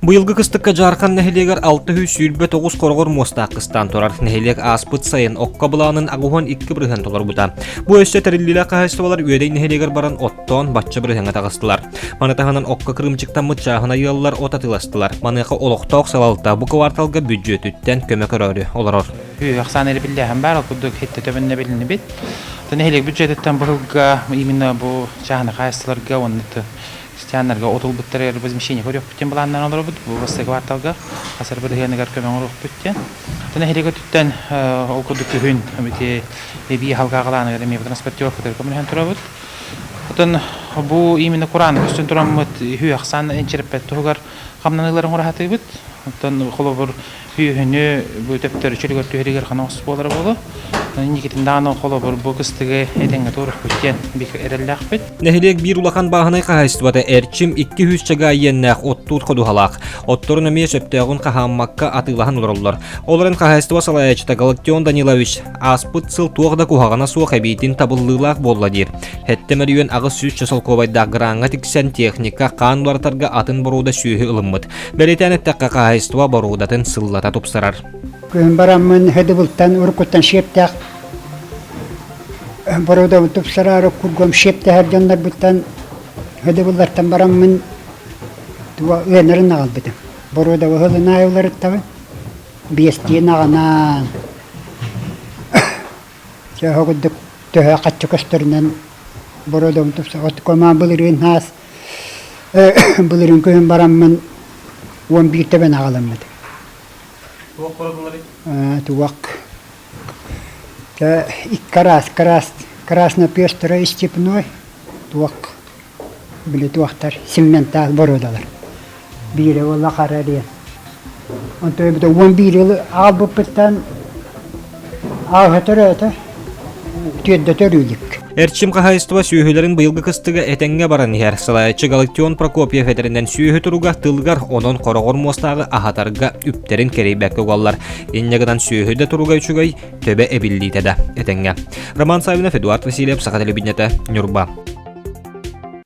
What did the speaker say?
Быйылгы кыстыкка Дьаархан нэһилиэгэр 609 хороҕор муостаах кыстаан турар. Нэһилиэк ааспыт сайын окко былаанын агуһан 2 бырыһын толорбута. Бу өссө тэриллиилээх хаһаайыстыбалар Үөдэй нэһилиэгэр баран оттон бачча бырыһыңа тагыстылар. Манытаһанан окко кырымчыктан мычаахына йыллар отатыластылар. Маныха олохтоох салалта бу кварталга бюджетүттен көмөк өрөрү олорор. Ахсан ери билляхан бар кудук хитте төбөнне билини бит. Нэһилиэк бюджеттен быһылга именно бу жаһана хаһаайыстыларга оннуты Стянарга утулбуттэрэ размещение хорёк бутен былаанын олорбут бу басты кварталга асар бырыһыгар көмөк бутен. Нэһилиэгэ түттен окудук күн бите би халгагаланы эми транспортировка көмөһөн турабыт. Отон бу именно кураан көстүн тураммыт ахсан энчерпет тугар хамнаныйларын урахатыбыт. Отон холобур хүйүнү бу төптөр чөлгөр төһөригер ханас болар болу. Никитиндааны холобур бу кыстыгы этеңге туруп бүттен бик эрелләх бит. Нэһилиэк бир улахан баһанай хаһаайыстыбата эрчим 200 чага йеннәх оттур ходухалак. Отторун эме сөптөгүн кахаммакка атылахан олорлор. Оларын хаһаайыстыба салаячта Галактион Данилович ааспыт сыл туогда кухагана суох эбитин табыллылаак болла дир. Хеттемерүйен агыс сүз часалковайда гранга тиксен техника каан бартарга атын боруда сүйүһү ылыммыт. Белетенеттакка хаһаайыстыба борудатын сыллата тупсарар. Күн барамын хедибултан уркуттан шептак борода тупсарар кургом шептак жандар буттан хедибуллартан барамын туа өнөрүн албыты. Борода хылына айлар табы. Бестен агана. Жагыдык төһө каччы көстөрүнөн борода тупсар откома булырын хас. Булырын күн барамын 11 тебен агаламды. Туак. Красный пестрый степной. Туак. Были туактар. Сементал бородалар. Бире вала хараре. Он то это он бире албу питан. Агатырата. Тедде төрүлүк. Эрчим хаһаайыстыба сүйүһүлөрүн быйылгы кыстыга этеңге баран иһэр салаячы Галактион Прокопьев этеринен сүйүһү туруга тылгар онон хороҕор муостаагы ахатарга үптерин керейбэкке угаллар. Иннегынан сүйүһүдэ туруга үчүгэй төбө эбиллиитеда этеңге. Роман Савинов, Эдуард Васильев, Саха телевидениете, Ньурба.